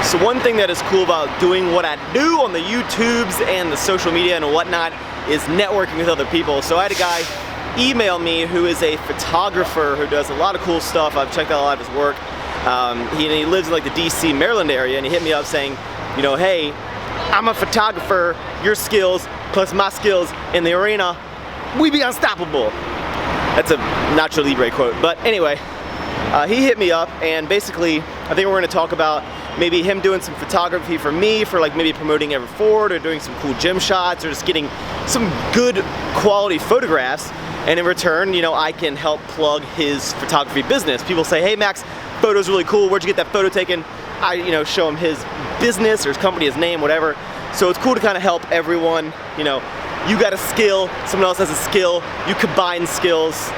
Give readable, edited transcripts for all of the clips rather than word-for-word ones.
So one thing that is cool about doing what I do on the YouTubes and the social media and whatnot is networking with other people. So I had a guy email me who is a photographer who does a lot of cool stuff. I've checked out a lot of his work. He lives in like the DC, Maryland area, and he hit me up saying, you know, hey, I'm a photographer, your skills plus my skills in the arena, we be unstoppable. That's a Nacho Libre quote, but anyway, he hit me up, and basically I think we're going to talk about maybe him doing some photography for me, for like maybe promoting Ever Forward or doing some cool gym shots or just getting some good quality photographs, and in return, you know, I can help plug his photography business. People say, hey Max, photo's really cool, where'd you get that photo taken? I, you know, show him his business or his company, his name, whatever. So it's cool to kind of help everyone. You know, you got a skill, someone else has a skill, you combine skills,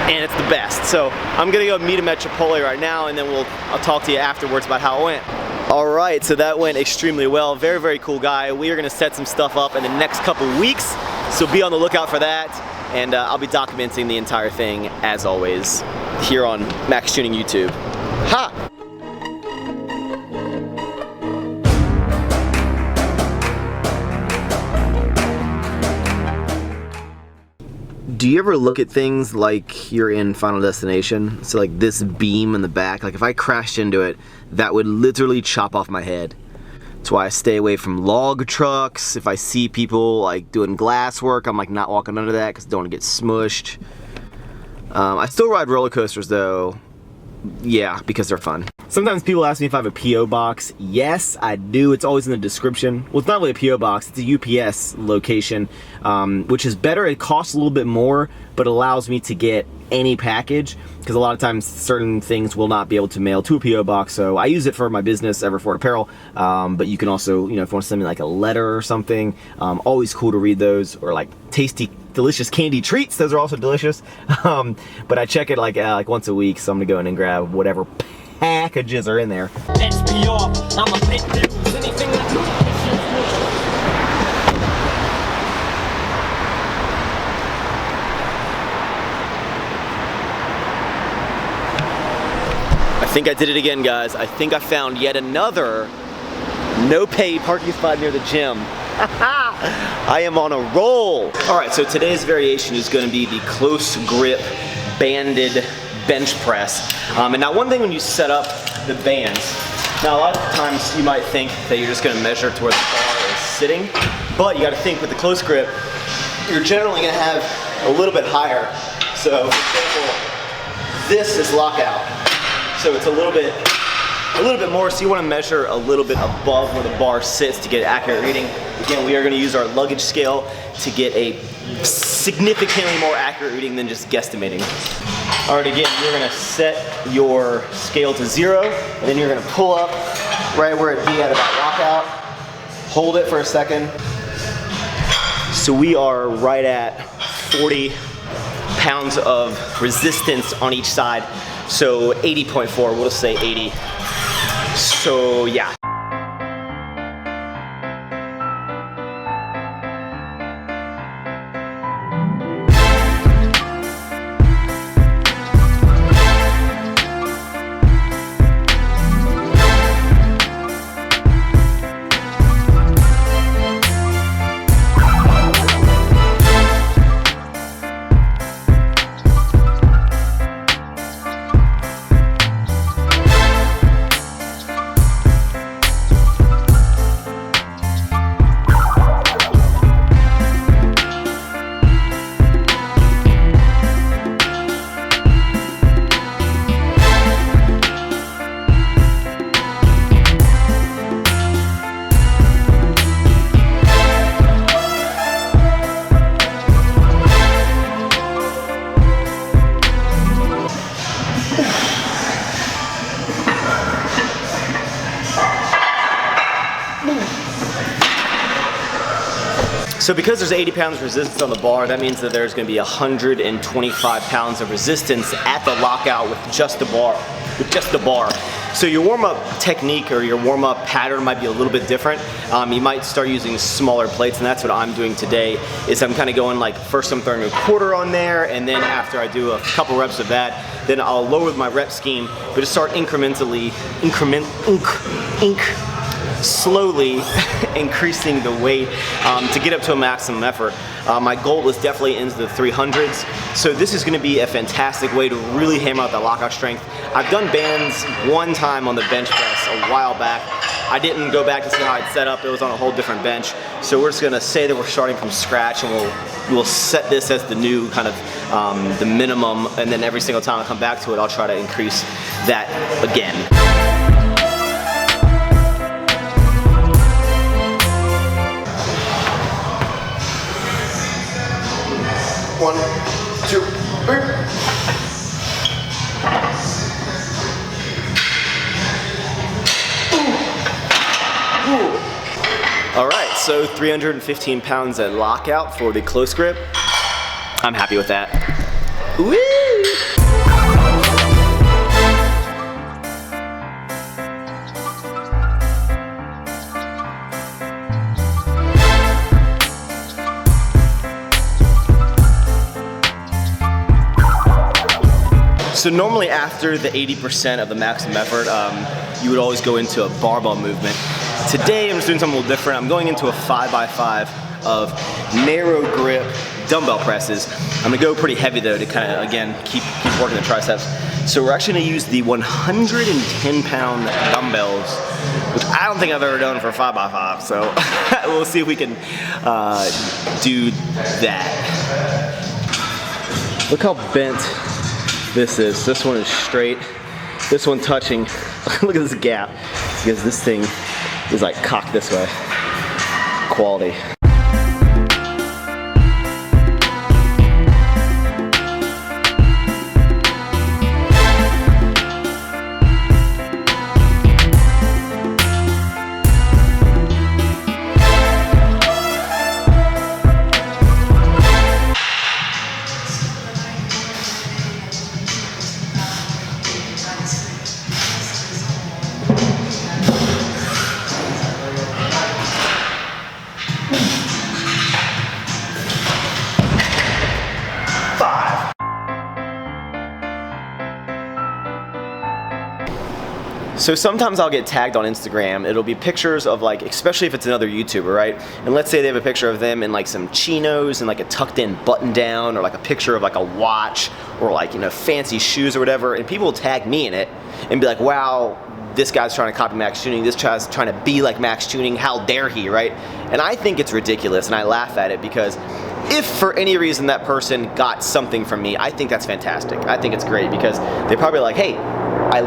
and it's the best. So I'm gonna go meet him at Chipotle right now, and then I'll talk to you afterwards about how it went. All right, so that went extremely well. Very, very cool guy. We are gonna set some stuff up in the next couple weeks, so be on the lookout for that. And I'll be documenting the entire thing, as always, here on maxxchewning YouTube. Ha! Do you ever look at things like you're in Final Destination? So like this beam in the back, like if I crashed into it, that would literally chop off my head. That's why I stay away from log trucks. If I see people like doing glass work, I'm like not walking under that because I don't want to get smushed. I still ride roller coasters though. Yeah, because they're fun. Sometimes people ask me if I have a P.O. box. Yes, I do. It's always in the description. Well, it's not really a P.O. box. It's a UPS location, which is better. It costs a little bit more, but allows me to get any package, because a lot of times certain things will not be able to mail to a P.O. box. So I use it for my business, Ever Forward Apparel, but you can also, you know, if you want to send me like a letter or something, always cool to read those, or like tasty, delicious candy treats. Those are also delicious. But I check it like once a week, so I'm gonna go in and grab whatever packages are in there. I think I did it again, guys. I think I found yet another no-pay parking spot near the gym. I am on a roll. All right, so today's variation is going to be the close grip banded bench press. And now one thing when you set up the bands, now a lot of times you might think that you're just going to measure to where the bar is sitting, but you got to think with the close grip, you're generally going to have a little bit higher. So for example, this is lockout, so it's a little bit more, so you want to measure a little bit above where the bar sits to get an accurate reading. Again, we are going to use our luggage scale to get a significantly more accurate reading than just guesstimating. All right, again, you're going to set your scale to 0, and then you're going to pull up right where it be at about lockout. Hold it for a second. So we are right at 40 pounds of resistance on each side. So 80.4, we'll just say 80. So yeah. So because there's 80 pounds of resistance on the bar, that means that there's going to be 125 pounds of resistance at the lockout with just the bar. So your warm-up technique or your warm-up pattern might be a little bit different. You might start using smaller plates, and that's what I'm doing today, is I'm kind of going like, first I'm throwing a quarter on there, and then after I do a couple reps of that, then I'll lower my rep scheme, but just start incrementally, slowly increasing the weight to get up to a maximum effort. My goal is definitely into the 300s, so this is going to be a fantastic way to really hammer out that lockout strength. I've done bands one time on the bench press a while back. I didn't go back to see how I'd set up. It was on a whole different bench. So we're just going to say that we're starting from scratch, and we'll set this as the new kind of the minimum, and then every single time I come back to it, I'll try to increase that again. 1, 2, 3. All right, so 315 pounds at lockout for the close grip. I'm happy with that. Woo! So normally after the 80% of the maximum effort, you would always go into a barbell movement. Today I'm just doing something a little different. I'm going into a 5x5 of narrow grip dumbbell presses. I'm gonna go pretty heavy though to kind of, again, keep working the triceps. So we're actually gonna use the 110 pound dumbbells, which I don't think I've ever done for a 5x5. So we'll see if we can do that. Look how bent this is. This one is straight. This one touching. Look at this gap, because this thing is like cocked this way. Quality. So sometimes I'll get tagged on Instagram. It'll be pictures of, like, especially if it's another YouTuber, right? And let's say they have a picture of them in like some chinos and like a tucked in button down, or like a picture of like a watch, or like, you know, fancy shoes or whatever, and people will tag me in it and be like, wow, this guy's trying to copy maxxchewning, this guy's trying to be like maxxchewning, how dare he, right? And I think it's ridiculous, and I laugh at it, because if for any reason that person got something from me, I think that's fantastic. I think it's great, because they're probably like, hey,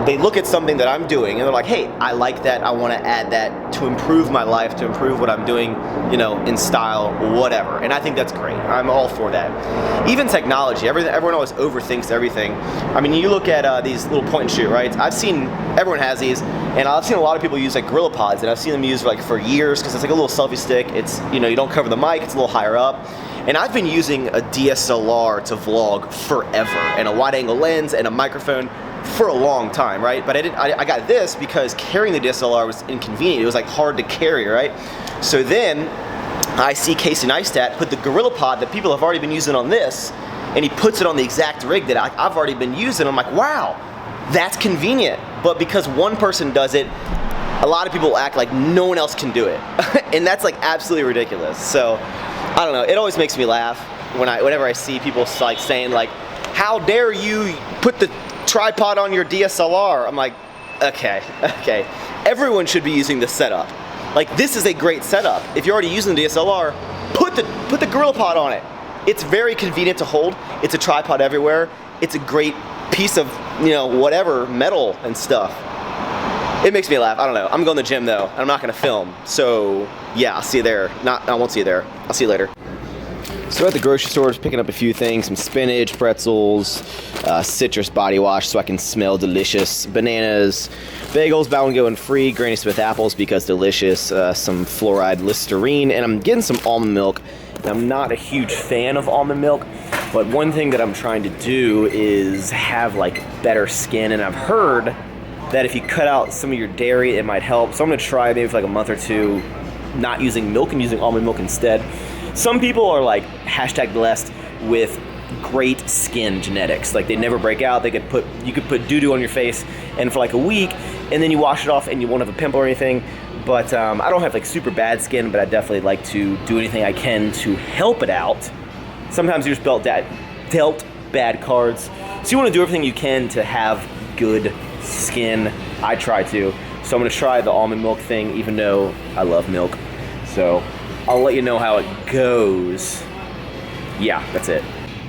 they look at something that I'm doing and they're like, hey, I like that, I want to add that to improve my life, to improve what I'm doing, you know, in style, whatever. And I think that's great. I'm all for that. Even technology, everyone always overthinks everything. I mean, you look at these little point and shoot, right? I've seen, everyone has these, and I've seen a lot of people use like Gorilla Pods, and I've seen them used like for years, because it's like a little selfie stick. It's, you know, you don't cover the mic, it's a little higher up. And I've been using a DSLR to vlog forever, and a wide angle lens and a microphone for a long time, right? But I got this because carrying the DSLR was inconvenient. It was like hard to carry, right? So then I see Casey Neistat put the Gorilla Pod that people have already been using on this, and he puts it on the exact rig that I've already been using. I'm like, wow, that's convenient. But because one person does it, a lot of people act like no one else can do it. And that's like absolutely ridiculous. So I don't know, it always makes me laugh whenever I see people like saying like, how dare you put the tripod on your DSLR? I'm like, okay. Everyone should be using this setup. Like, this is a great setup. If you're already using the DSLR, put the Gorilla Pod on it. It's very convenient to hold. It's a tripod everywhere. It's a great piece of, you know, whatever, metal and stuff. It makes me laugh. I don't know. I'm going to the gym though, and I'm not going to film. So yeah, I'll see you there. I won't see you there. I'll see you later. So at the grocery store, just picking up a few things, some spinach, pretzels, citrus body wash so I can smell delicious, bananas, bagels, buy one going free, Granny Smith apples because delicious, some fluoride Listerine, and I'm getting some almond milk. And I'm not a huge fan of almond milk, but one thing that I'm trying to do is have like better skin, and I've heard that if you cut out some of your dairy, it might help. So I'm gonna try maybe for like a month or two not using milk and using almond milk instead. Some people are like #blessed with great skin genetics. Like they never break out. You could put doo-doo on your face and for like a week, and then you wash it off and you won't have a pimple or anything. But I don't have like super bad skin, but I definitely like to do anything I can to help it out. Sometimes you're just dealt bad cards. So you want to do everything you can to have good skin. I try to. So I'm gonna try the almond milk thing, even though I love milk. So I'll let you know how it goes. Yeah, that's it.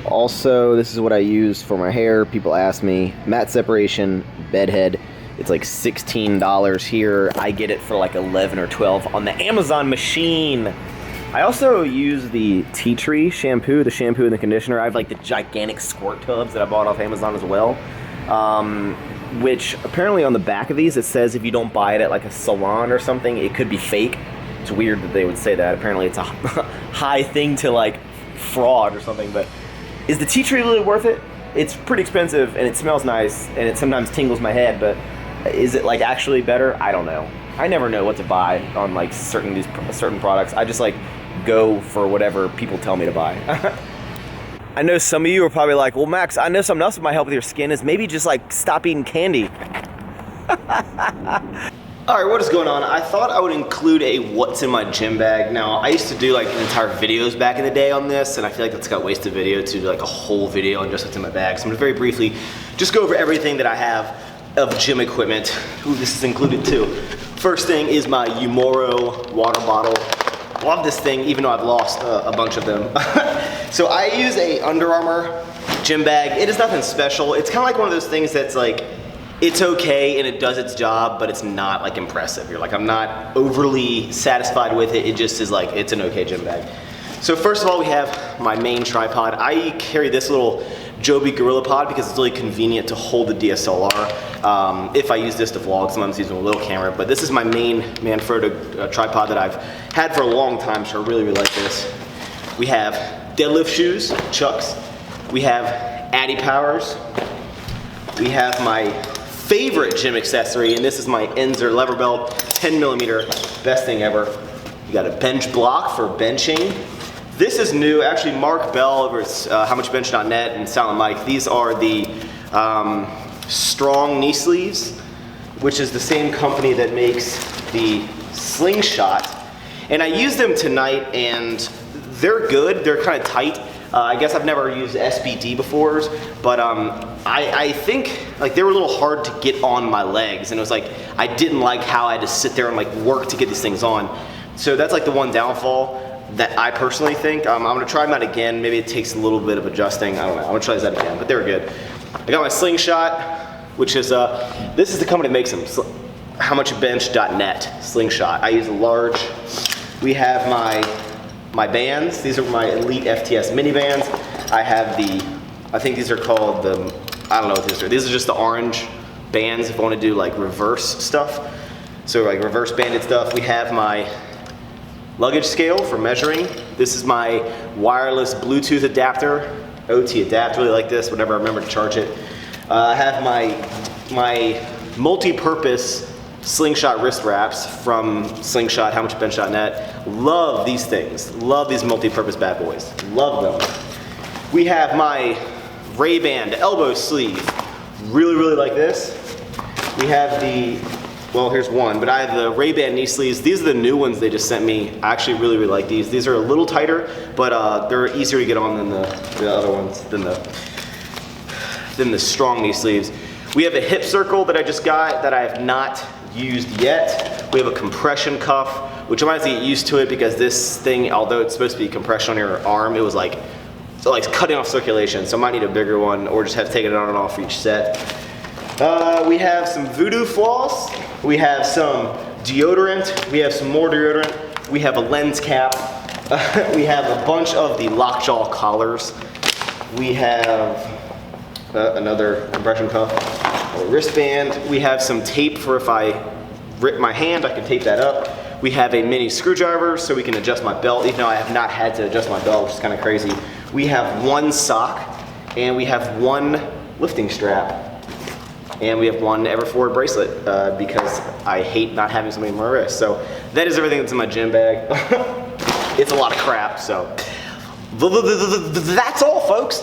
Also, this is what I use for my hair. People ask me, mat separation, bedhead. It's like $16 here. I get it for like 11 or 12 on the Amazon machine. I also use the tea tree shampoo, the shampoo and the conditioner. I have like the gigantic squirt tubs that I bought off Amazon as well. Which apparently on the back of these, it says if you don't buy it at like a salon or something, it could be fake. It's weird that they would say that. Apparently it's a high thing to like fraud or something, but is the tea tree really worth it? It's pretty expensive and it smells nice and it sometimes tingles my head, but is it like actually better? I don't know. I never know what to buy on like certain products. I just like go for whatever people tell me to buy. I know some of you are probably like, well, Max, I know something else that might help with your skin is maybe just like stop eating candy. All right, what is going on? I thought I would include a what's in my gym bag. Now, I used to do like entire videos back in the day on this, and I feel like that's got wasted video to do like a whole video on just what's in my bag. So I'm gonna very briefly just go over everything that I have of gym equipment. Ooh, this is included too. First thing is my Umoro water bottle. Love this thing, even though I've lost a bunch of them. So I use a Under Armour gym bag. It is nothing special. It's kind of like one of those things that's like, it's okay and it does its job, but it's not like impressive. You're like, I'm not overly satisfied with it. It just is like, it's an okay gym bag. So first of all, we have my main tripod. I carry this little Joby GorillaPod because it's really convenient to hold the DSLR. If I use this to vlog, sometimes using a little camera, but this is my main Manfrotto tripod that I've had for a long time, so I really, really like this. We have deadlift shoes, Chucks. We have Addy Powers. We have my favorite gym accessory, and this is my Enzer lever belt, 10mm, best thing ever. You got a bench block for benching. This is new, actually Mark Bell over at howmuchbench.net and Silent Mike. These are the strong knee sleeves, which is the same company that makes the Slingshot. And I used them tonight and they're good, they're kind of tight. I guess I've never used SBD before, but I think like they were a little hard to get on my legs, and it was like I didn't like how I had to sit there and like work to get these things on. So that's like the one downfall that I personally think. I'm gonna try them out again. Maybe it takes a little bit of adjusting. I don't know. I'm gonna try that again, but they were good. I got my Slingshot, which is this is the company that makes them. Howmuchbench.net Slingshot. I use a large. We have my bands. These are my Elite FTS mini bands. I have I think these are called I don't know what these are. These are just the orange bands if I want to do like reverse stuff. So like reverse banded stuff. We have my luggage scale for measuring. This is my wireless Bluetooth adapter, OT adapter, really like this, whenever I remember to charge it. I have my multi-purpose Slingshot wrist wraps from Slingshot, howmuchbench.net. Love these things. Love these multi-purpose bad boys. Love them. We have my Ray-Ban elbow sleeve. Really, really like this. We have well, here's one, but I have the Ray-Ban knee sleeves. These are the new ones they just sent me. I actually really, really like these. These are a little tighter, but they're easier to get on than the other ones, than the strong knee sleeves. We have a hip circle that I just got that I have not used yet. We have a compression cuff, which I might have to get used to it because this thing, although it's supposed to be compression on your arm, it was like cutting off circulation, so I might need a bigger one or just have to take it on and off for each set. We have some Voodoo floss. We have some deodorant. We have some more deodorant. We have a lens cap. We have a bunch of the Lockjaw collars. We have another compression cuff, a wristband. We have some tape for if I rip my hand, I can tape that up. We have a mini screwdriver so we can adjust my belt, even though I have not had to adjust my belt, which is kind of crazy. We have one sock, and we have one lifting strap. and we have one ever forward bracelet because I hate not having something on my wrist. So that is everything that's in my gym bag. It's a lot of crap, so that's all, folks.